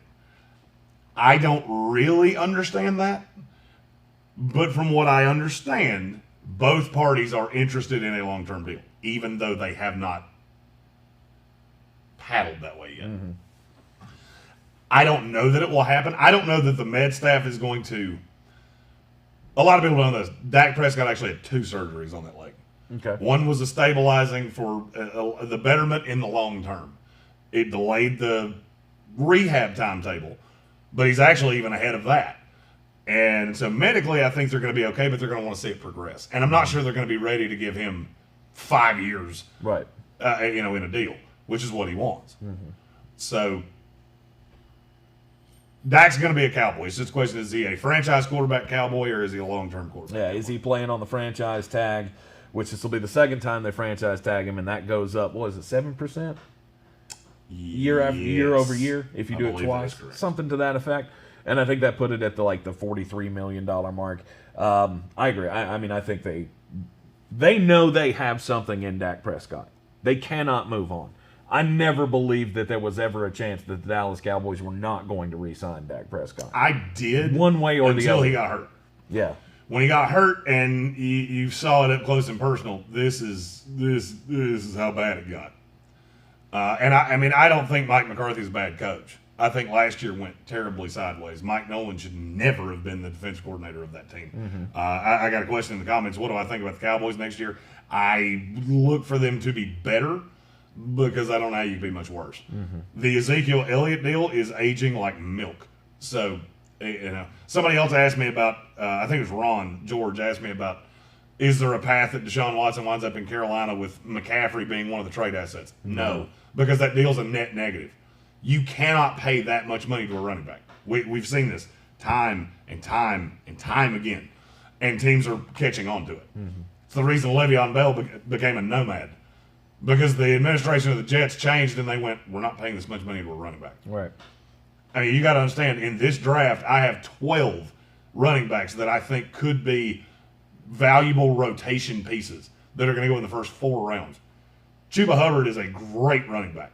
I don't really understand that. But from what I understand, both parties are interested in a long-term deal, even though they have not paddled that way yet. I don't know that it will happen. I don't know that the med staff is going to. A lot of people don't know this. Dak Prescott actually had 2 surgeries on that leg. Okay. One was a stabilizing for the betterment in the long term. It delayed the rehab timetable, but he's actually even ahead of that. And so medically, I think they're going to be okay, but they're going to want to see it progress. And I'm not sure they're going to be ready to give him 5 years, right? In a deal, which is what he wants. So Dak's going to be a Cowboy. It's just a question: is he a franchise quarterback Cowboy or is he a long-term quarterback? Yeah, is he playing on the franchise tag? Which this will be the second time they franchise tag him, and that goes up. What is it, 7%? Year over year, if you do it twice, something to that effect. And I think that put it at the $43 million mark. I agree. I mean, I think they know they have something in Dak Prescott. They cannot move on. I never believed that there was ever a chance that the Dallas Cowboys were not going to re-sign Dak Prescott. I did, one way or the other, until he got hurt. Yeah. When he got hurt and you saw it up close and personal, this is how bad it got. And I don't think Mike McCarthy's a bad coach. I think last year went terribly sideways. Mike Nolan should never have been the defensive coordinator of that team. I got a question in the comments. What do I think about the Cowboys next year? I look for them to be better because I don't know how you can be much worse. The Ezekiel Elliott deal is aging like milk. So, somebody else asked me about, I think it was Ron George asked me about, is there a path that Deshaun Watson winds up in Carolina with McCaffrey being one of the trade assets? No, because that deal's a net negative. You cannot pay that much money to a running back. We've seen this time and time and time again, and teams are catching on to it. It's the reason Le'Veon Bell became a nomad, because the administration of the Jets changed and they went, we're not paying this much money to a running back. Right. I mean, you got to understand, in this draft, I have 12 running backs that I think could be valuable rotation pieces that are going to go in the first 4 rounds. Chuba Hubbard is a great running back.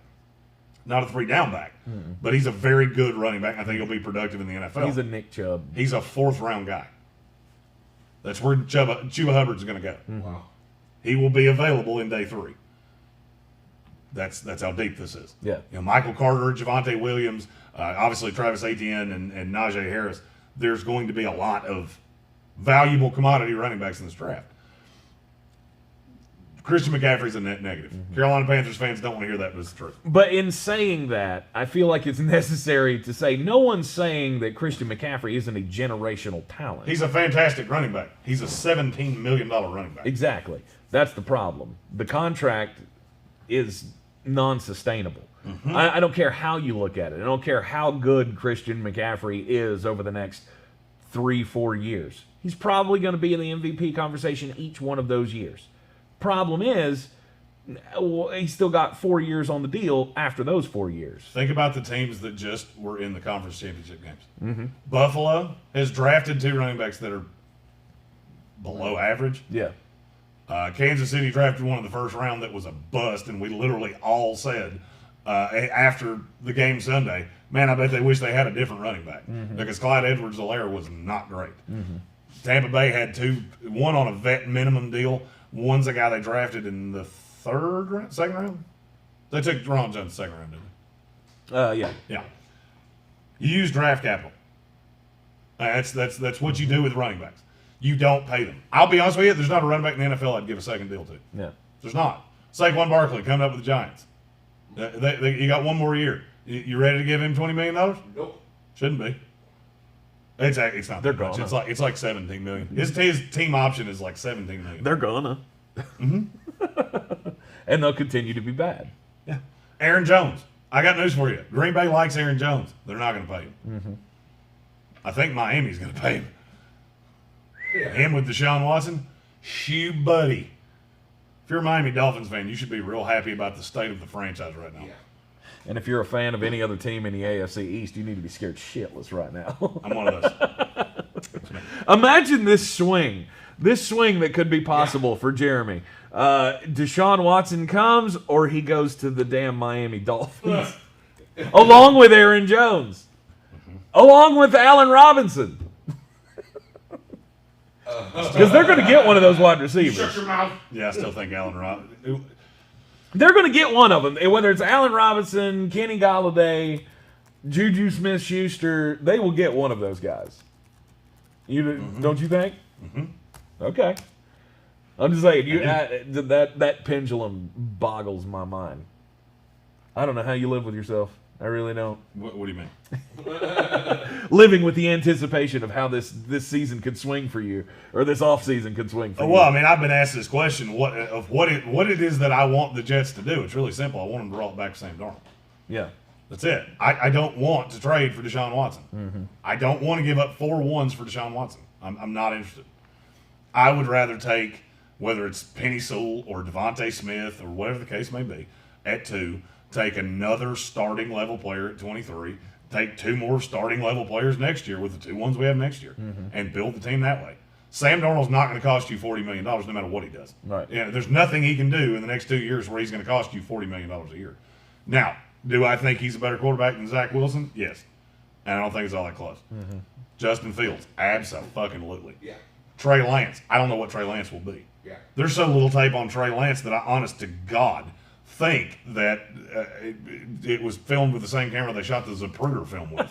Not a 3-down back, but he's a very good running back. I think he'll be productive in the NFL. He's a Nick Chubb. He's a 4th-round guy. That's where Chuba Hubbard's going to go. Wow. He will be available in day 3. That's how deep this is. Yeah. Michael Carter, Javonte Williams, obviously Travis Etienne and Najee Harris. There's going to be a lot of valuable commodity running backs in this draft. Christian McCaffrey's a net negative. Carolina Panthers fans don't want to hear that, but it's the truth. But in saying that, I feel like it's necessary to say no one's saying that Christian McCaffrey isn't a generational talent. He's a fantastic running back. He's a $17 million running back. Exactly. That's the problem. The contract is non-sustainable. I don't care how you look at it. I don't care how good Christian McCaffrey is over the next 3-4 years. He's probably going to be in the MVP conversation each one of those years. Problem is, he's still got 4 years on the deal after those 4 years. Think about the teams that just were in the conference championship games. Buffalo has drafted 2 running backs that are below average. Yeah. Kansas City drafted one in the first round that was a bust, and we literally all said after the game Sunday, man, I bet they wish they had a different running back because Clyde Edwards-Helaire was not great. Tampa Bay had 2, one on a vet minimum deal. One's a guy they drafted in the second round. They took Ron Jones second round, didn't they? Yeah. Yeah. You use draft capital. That's what you do with running backs. You don't pay them. I'll be honest with you, there's not a running back in the NFL I'd give a second deal to. Yeah. There's not. Saquon Barkley coming up with the Giants. You got one more year. You ready to give him $20 million? Nope. Shouldn't be. It's not. They're that much. gonna. It's like $17 million. His team option is like $17 million. They're gonna. And they'll continue to be bad. Yeah. Aaron Jones. I got news for you. Green Bay likes Aaron Jones. They're not going to pay him. Mm-hmm. I think Miami's going to pay him. Yeah. Him with Deshaun Watson. Shoo, buddy. If you're a Miami Dolphins fan, you should be real happy about the state of the franchise right now. Yeah. And if you're a fan of any other team in the AFC East, you need to be scared shitless right now. I'm one of those. Imagine this swing. This swing that could be possible for Jeremy. Deshaun Watson comes, or he goes to the damn Miami Dolphins. Along with Aaron Jones. Along with Allen Robinson. Because they're going to get one of those wide receivers. Shut your mouth. Yeah, I still think Allen Robinson. They're going to get one of them. Whether it's Allen Robinson, Kenny Golladay, Juju Smith-Schuster, they will get one of those guys. Don't you think? Mm-hmm. Okay. I'm just saying, that pendulum boggles my mind. I don't know how you live with yourself. I really don't. What do you mean? Living with the anticipation of how this season could swing for you, or this offseason could swing for you. Well, I mean, I've been asked this question: what it is that I want the Jets to do. It's really simple. I want them to roll it back to Sam Darnold. Yeah. That's it. I don't want to trade for Deshaun Watson. Mm-hmm. I don't want to give up 4 ones for Deshaun Watson. I'm not interested. I would rather take, whether it's Penny Sewell or Devontae Smith or whatever the case may be, at 2, take another starting level player at 23, take 2 more starting level players next year with the 2 ones we have next year, and build the team that way. Sam Darnold's not going to cost you $40 million no matter what he does. Right. Yeah, there's nothing he can do in the next 2 years where he's going to cost you $40 million a year. Now, do I think he's a better quarterback than Zach Wilson? Yes. And I don't think it's all that close. Mm-hmm. Justin Fields, absolutely. Yeah. Trey Lance, I don't know what Trey Lance will be. Yeah. There's so little tape on Trey Lance that I, honest to God, think that it was filmed with the same camera they shot the Zapruder film with.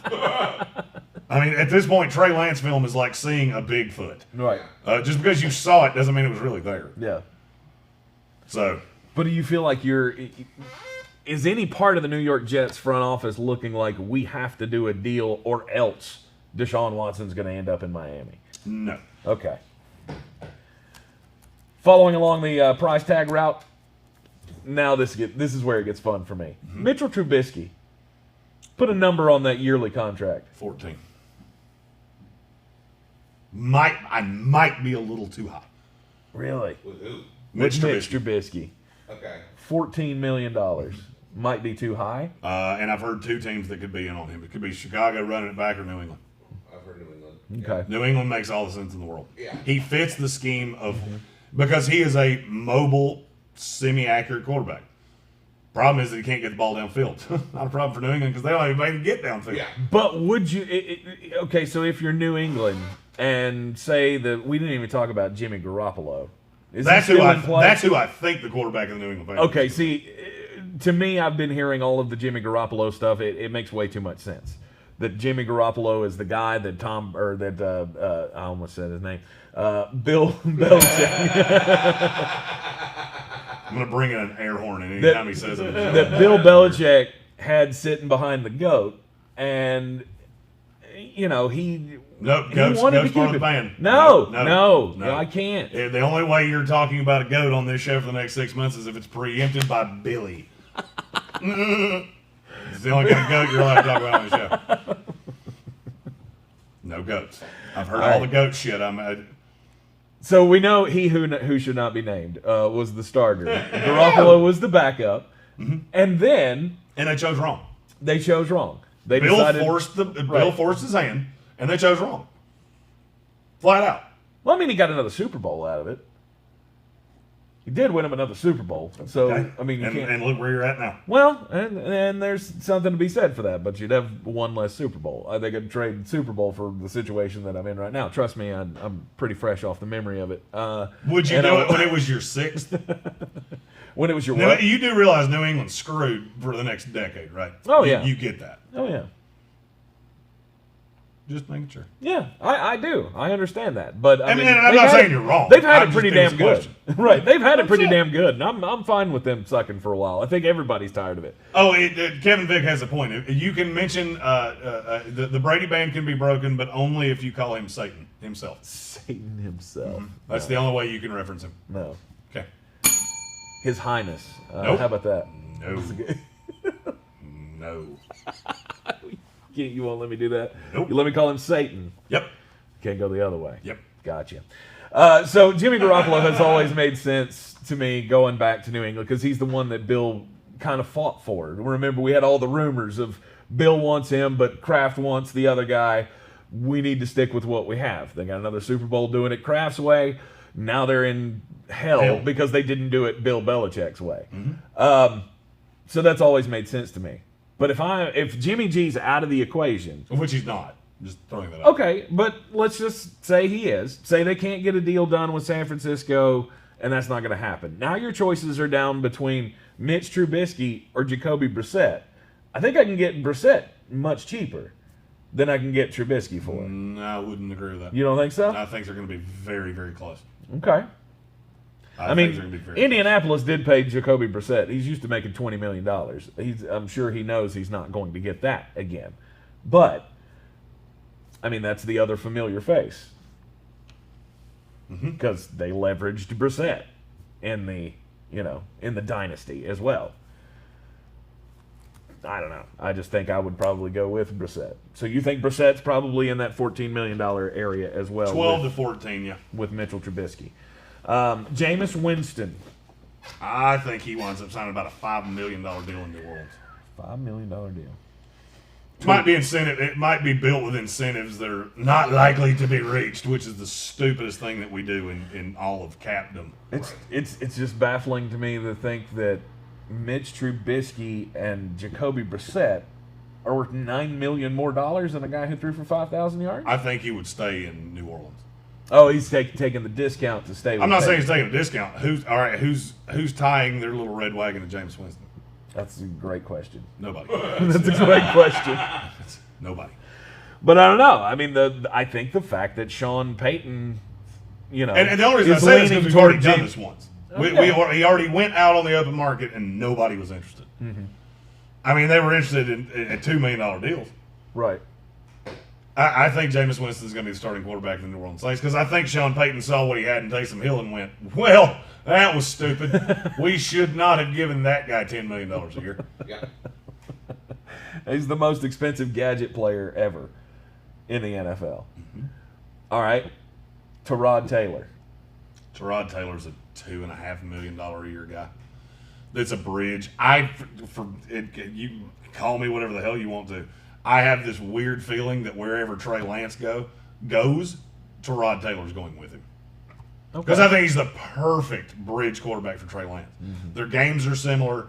I mean, at this point, Trey Lance film is like seeing a Bigfoot. Right. Just because you saw it doesn't mean it was really there. Yeah. So. But do you feel like is any part of the New York Jets front office looking like we have to do a deal or else Deshaun Watson's going to end up in Miami? No. Okay. Following along the price tag route, now this is where it gets fun for me. Mm-hmm. Mitchell Trubisky, put a number on that yearly contract. 14. I might be a little too high. Really? With who? Mitch Trubisky. Okay. $14 million. Might be too high. And I've heard 2 teams that could be in on him. It could be Chicago running it back or New England. I've heard New England. Okay. New England makes all the sense in the world. Yeah. He fits the scheme of because he is a mobile, semi-accurate quarterback. Problem is that he can't get the ball downfield. Not a problem for New England because they don't even make him get downfield. Yeah. But would you? Okay, so if you're New England and say that we didn't even talk about Jimmy Garoppolo, That's who I think the quarterback of the New England Patriots. Okay, see, to me, I've been hearing all of the Jimmy Garoppolo stuff. It makes way too much sense. That Jimmy Garoppolo is the guy that I almost said his name, Bill Belichick. I'm going to bring in an air horn anytime he says it. That Bill Belichick had sitting behind the GOAT, and he. Nope, he goat's wanted part to keep of the it. band. No, I can't. The only way you're talking about a goat on this show for the next 6 months is if it's preempted by Billy. It's the only kind of goat you're allowed to talk about on the show. No goats. I've heard all the goat shit. So we know he who should not be named was the starter. Garoppolo was the backup, and then they chose wrong. They chose wrong. Bill forced his hand, and they chose wrong. Flat out. Well, I mean, he got another Super Bowl out of it. He did win him another Super Bowl. So, okay. I mean, and look where you're at now. Well, and there's something to be said for that, but you'd have one less Super Bowl. I think I'd trade Super Bowl for the situation that I'm in right now. Trust me, I'm pretty fresh off the memory of it. Would you do it when it was your 6th? When it was your what? You do realize New England's screwed for the next decade, right? Oh, yeah. You get that. Oh, yeah. Just making sure. Yeah, I do. I understand that. But I mean, I'm not saying you're wrong. They've had I'm it pretty just damn good. Right. They've had it pretty it. damn good. And I'm fine with them sucking for a while. I think everybody's tired of it. Oh, Kevin Vick has a point. You can mention the Brady band can be broken, but only if you call him Satan himself. Satan himself. That's the only way you can reference him. No. Okay. His Highness. Nope. How about that? No. No. You won't let me do that? Nope. You let me call him Satan. Yep. Can't go the other way. Yep. Gotcha. So Jimmy Garoppolo has always made sense to me going back to New England because he's the one that Bill kind of fought for. Remember, we had all the rumors of Bill wants him, but Kraft wants the other guy. We need to stick with what we have. They got another Super Bowl doing it Kraft's way. Now they're in hell because they didn't do it Bill Belichick's way. Mm-hmm. So that's always made sense to me. But if Jimmy G's out of the equation, Which he's not. Just throwing that out. okay, but let's just say he is. Say they can't get a deal done with San Francisco, and that's not going to happen. Now your choices are down between Mitch Trubisky or Jacoby Brissett. I think I can get Brissett much cheaper than I can get Trubisky for. No, I wouldn't agree with that. You don't think so? I think they're going to be very, very close. Okay. I think they're mean, gonna be very Indianapolis did pay Jacoby Brissett. He's used to making $20 million. I'm sure he knows he's not going to get that again. But, I mean, that's the other familiar face. Because they leveraged Brissett in the dynasty as well. I don't know. I just think I would probably go with Brissett. So you think Brissett's probably in that $14 million area as well? 12 to 14, yeah. With Mitchell Trubisky. Jameis Winston. I think he winds up signing about a $5 million deal in New Orleans. $5 million deal. It might be incentive. It might be built with incentives that are not likely to be reached, which is the stupidest thing that we do in all of capdom. It's just baffling to me to think that Mitch Trubisky and Jacoby Brissett are worth $9 million more than a guy who threw for 5,000 yards. I think he would stay in New Orleans. Oh, he's taking the discount to stay with I'm not saying he's taking a discount. Who's tying their little red wagon to Jameis Winston? That's a great question. Nobody. That's a great question. Nobody. But I don't know. I mean, I think the fact that Sean Payton, And the only reason I is say this is leaning because we've toward already done James. this once. Okay. He already went out on the open market and nobody was interested. Mm-hmm. I mean, they were interested in $2 million deals. Right. I think Jameis Winston is going to be the starting quarterback in the New Orleans Saints because I think Sean Payton saw what he had in Taysom Hill and went, well, that was stupid. We should not have given that guy $10 million a year. Yeah. He's the most expensive gadget player ever in the NFL. Mm-hmm. All right. Tyrod Taylor. Tyrod Taylor's a $2.5 million a year guy. It's a bridge. You call me whatever the hell you want to. I have this weird feeling that wherever Trey Lance goes, Tyrod Taylor's going with him. Because I think he's the perfect bridge quarterback for Trey Lance. Mm-hmm. Their games are similar.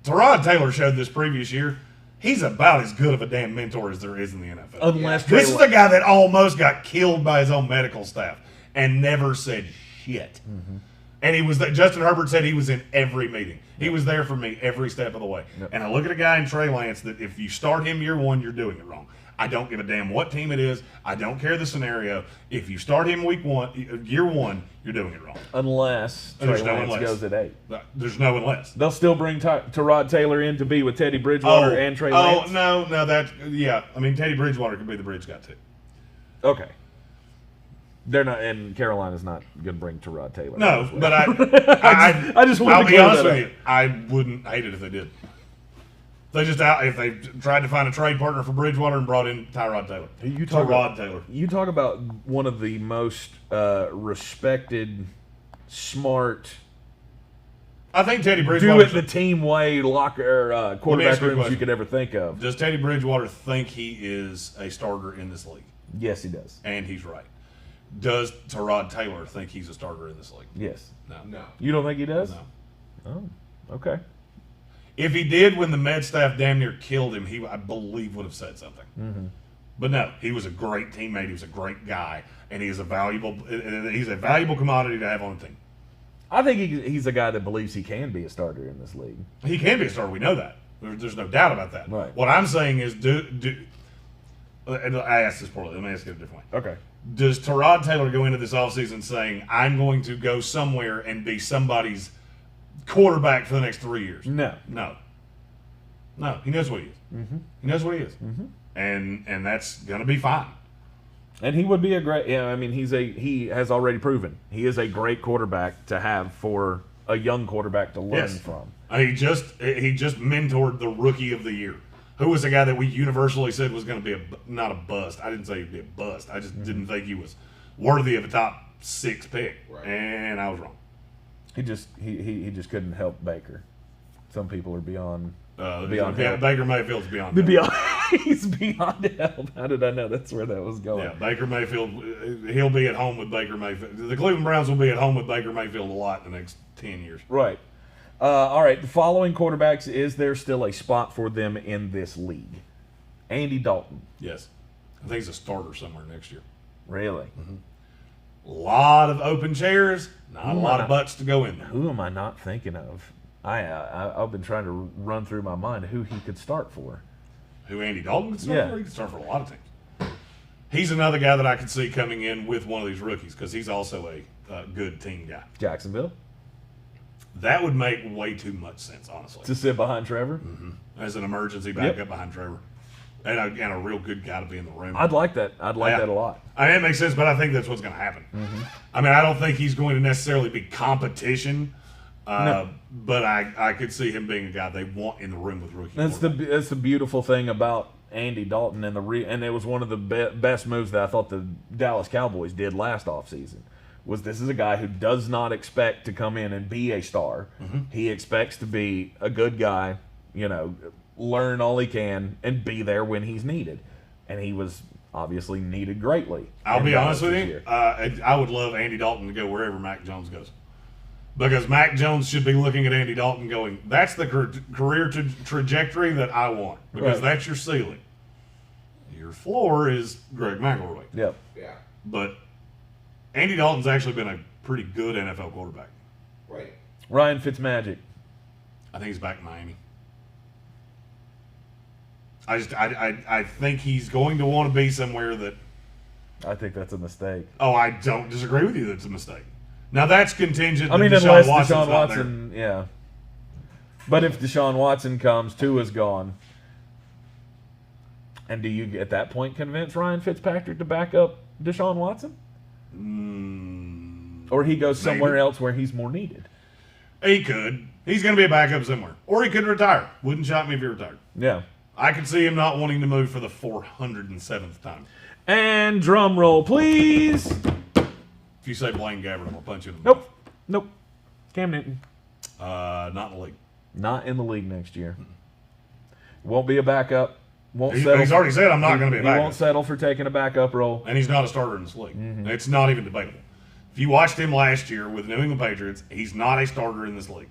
Tyrod Taylor showed this previous year. He's about as good of a damn mentor as there is in the NFL. Unless This is the guy that almost got killed by his own medical staff and never said shit. Mm-hmm. And Justin Herbert said he was in every meeting. He was there for me every step of the way. Yep. And I look at a guy in Trey Lance that if you start him year one, you're doing it wrong. I don't give a damn what team it is. I don't care the scenario. If you start him year one, you're doing it wrong. Unless Trey Lance goes at 8. There's no unless. They'll still bring Tyrod Taylor in to be with Teddy Bridgewater and Trey Lance? Oh, no, yeah. I mean, Teddy Bridgewater could be the bridge guy, too. Okay. They're not, and Carolina's not going to bring Tyrod Taylor. No, but I just wanted I'll to be honest with that you. I wouldn't hate it if they did. If they tried to find a trade partner for Bridgewater and brought in Tyrod Taylor. Taylor. You talk about one of the most respected, smart, I think Teddy Bridgewater do it the team way quarterback rooms you could ever think of. Does Teddy Bridgewater think he is a starter in this league? Yes, he does. And he's right. Does Tyrod Taylor think he's a starter in this league? Yes. No. You don't think he does? No. Oh, okay. If he did when the med staff damn near killed him, he, I believe, would have said something. Mm-hmm. But no, he was a great teammate. He was a great guy, and he's a valuable commodity to have on the team. I think he's a guy that believes he can be a starter in this league. He can be a starter. We know that. There's no doubt about that. Right. What I'm saying is, I asked this poorly. Let me ask it a different way. Okay. Does Tyrod Taylor go into this offseason saying, I'm going to go somewhere and be somebody's quarterback for the next 3 years? No. No, he knows what he is. Mm-hmm. He knows what he is. Mm-hmm. And that's going to be fine. And he would be a great. Yeah, I mean, he has already proven he is a great quarterback to have for a young quarterback to learn from. He just mentored the rookie of the year, who was a guy that we universally said was going to be not a bust. I didn't say he'd be a bust. I just didn't think he was worthy of a top 6 pick, and I was wrong. He just couldn't help Baker. Some people are beyond. Help. Baker Mayfield's beyond help. He's beyond help. How did I know that's where that was going? Yeah, Baker Mayfield, he'll be at home with Baker Mayfield. The Cleveland Browns will be at home with Baker Mayfield a lot in the next 10 years. Right. All right, the following quarterbacks, is there still a spot for them in this league? Andy Dalton. Yes. I think he's a starter somewhere next year. Really? Mm-hmm. A lot of open chairs, not a lot of butts to go in there. Who am I not thinking of? I've been trying to run through my mind who he could start for. Who Andy Dalton could start for? He could start for a lot of teams. He's another guy that I could see coming in with one of these rookies because he's also a good team guy. Jacksonville? That would make way too much sense, honestly. To sit behind Trevor? Mm-hmm. As an emergency backup behind Trevor. And a real good guy to be in the room. I'd like that. I'd like that a lot. I mean, it makes sense, but I think that's what's going to happen. Mm-hmm. I mean, I don't think he's going to necessarily be competition. No. But I could see him being a guy they want in the room with rookie. That's the beautiful thing about Andy Dalton and it was one of the best moves that I thought the Dallas Cowboys did last offseason. Was this is a guy who does not expect to come in and be a star. Mm-hmm. He expects to be a good guy, learn all he can and be there when he's needed. And he was obviously needed greatly. I'll be honest with you. I would love Andy Dalton to go wherever Mac Jones goes. Because Mac Jones should be looking at Andy Dalton going, that's the career trajectory that I want. Because that's your ceiling. Your floor is Greg McElroy. Yep. Yeah. But Andy Dalton's actually been a pretty good NFL quarterback. Right. Ryan Fitzmagic. I think he's back in Miami. I think he's going to want to be somewhere that... I think that's a mistake. Oh, I don't disagree with you. That's a mistake. Now, that's contingent. I mean, unless Deshaun Watson, yeah. But if Deshaun Watson comes, Tua's gone. And do you, at that point, convince Ryan Fitzpatrick to back up Deshaun Watson? Or he goes somewhere else where he's more needed? He could. He's going to be a backup somewhere. Or he could retire. Wouldn't shock me if he retired. Yeah. I could see him not wanting to move for the 407th time. And drum roll, please. If you say Blaine Gabbert, I'm going to punch you in the mouth. Nope. Cam Newton. Not in the league. Not in the league next year. Won't be a backup. He's already said I'm not going to be a backup. He won't settle for taking a backup role. And he's not a starter in this league. Mm-hmm. It's not even debatable. If you watched him last year with the New England Patriots, he's not a starter in this league.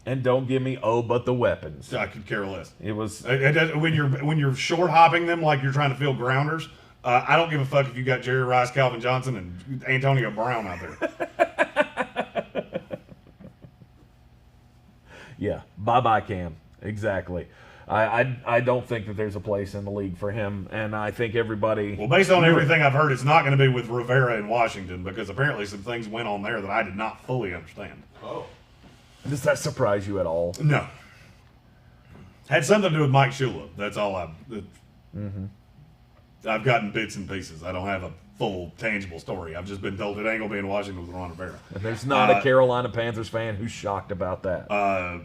And don't give me but the weapons. I could care less. It was when you're short hopping them like you're trying to fill grounders. I don't give a fuck if you got Jerry Rice, Calvin Johnson, and Antonio Brown out there. Yeah, bye Cam. Exactly. I don't think that there's a place in the league for him, and I think everybody... Well, based on everything I've heard, it's not going to be with Rivera in Washington because apparently some things went on there that I did not fully understand. Oh. Does that surprise you at all? No. Had something to do with Mike Shula. That's all I've gotten bits and pieces. I don't have a full, tangible story. I've just been told it ain't going to be in Washington with Ron Rivera. And there's not a Carolina Panthers fan who's shocked about that.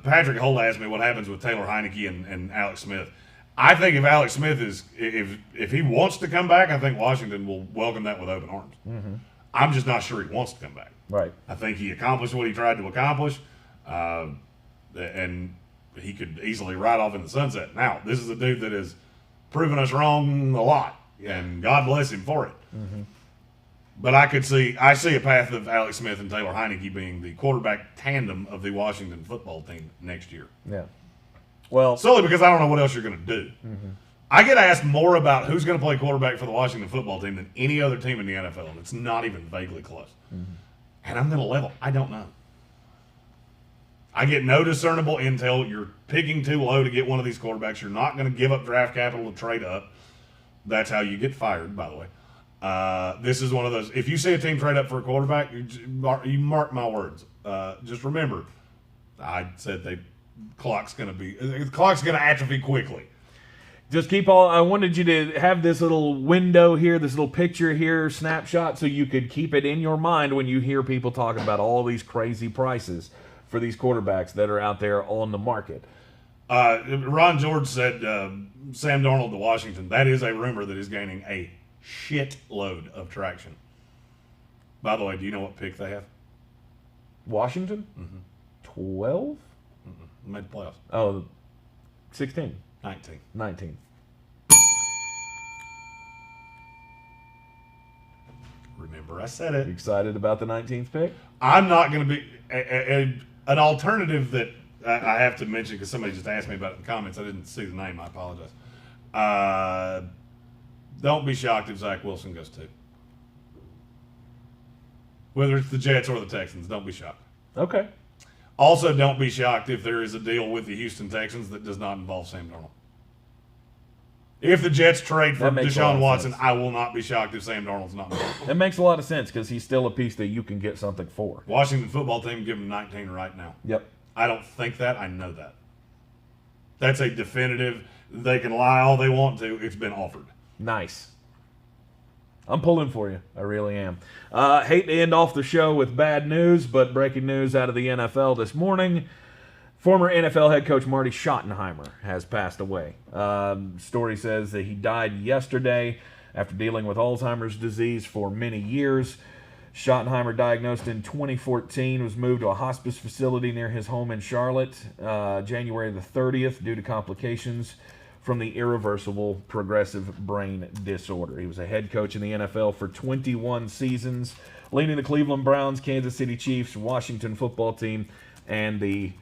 Patrick Holt asked me what happens with Taylor Heineke and Alex Smith. I think if Alex Smith if he wants to come back, I think Washington will welcome that with open arms. Mm-hmm. I'm just not sure he wants to come back. Right. I think he accomplished what he tried to accomplish, and he could easily ride off in the sunset. Now, this is a dude that has proven us wrong a lot. And God bless him for it. Mm-hmm. But I see a path of Alex Smith and Taylor Heineke being the quarterback tandem of the Washington football team next year. Yeah. Well, solely because I don't know what else you're going to do. Mm-hmm. I get asked more about who's going to play quarterback for the Washington football team than any other team in the NFL, and it's not even vaguely close. Mm-hmm. And I'm going to level. I don't know. I get no discernible intel. You're picking too low to get one of these quarterbacks. You're not going to give up draft capital to trade up. That's how you get fired, by the way. This is one of those. If you see a team trade up for a quarterback, you mark my words. Just remember, I said the clock's going to atrophy quickly. Just I wanted you to have this little window here, this little picture here, snapshot, so you could keep it in your mind when you hear people talking about all these crazy prices for these quarterbacks that are out there on the market. Ron George said Sam Darnold to Washington. That is a rumor that is gaining a shitload of traction. By the way, do you know what pick they have? Washington? 12? Made the playoffs. Oh, 16. 19. Remember, I said it. You excited about the 19th pick? I'm not going to be an alternative that I have to mention because somebody just asked me about it in the comments. I didn't see the name. I apologize. Don't be shocked if Zach Wilson goes too. Whether it's the Jets or the Texans, don't be shocked. Okay. Also, don't be shocked if there is a deal with the Houston Texans that does not involve Sam Darnold. If the Jets trade for Deshaun Watson, I will not be shocked if Sam Darnold's not involved. It makes a lot of sense because he's still a piece that you can get something for. Washington football team give him 19 right now. Yep. I don't think that. I know that. That's a definitive. They can lie all they want to. It's been offered. Nice. I'm pulling for you. I really am. Hate to end off the show with bad news, but breaking news out of the NFL this morning. Former NFL head coach Marty Schottenheimer has passed away. Story says that he died yesterday after dealing with Alzheimer's disease for many years. Schottenheimer, diagnosed in 2014, was moved to a hospice facility near his home in Charlotte January the 30th due to complications from the irreversible progressive brain disorder. He was a head coach in the NFL for 21 seasons, leading the Cleveland Browns, Kansas City Chiefs, Washington football team, and the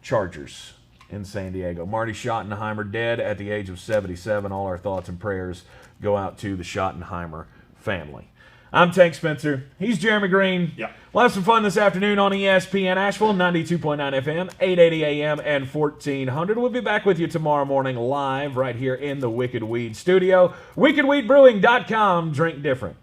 Chargers in San Diego. Marty Schottenheimer dead at the age of 77. All our thoughts and prayers go out to the Schottenheimer family. I'm Tank Spencer. He's Jeremy Greene. Yeah. We'll have some fun this afternoon on ESPN Asheville, 92.9 FM, 880 AM, and 1400. We'll be back with you tomorrow morning live right here in the Wicked Weed studio. WickedWeedBrewing.com. Drink different.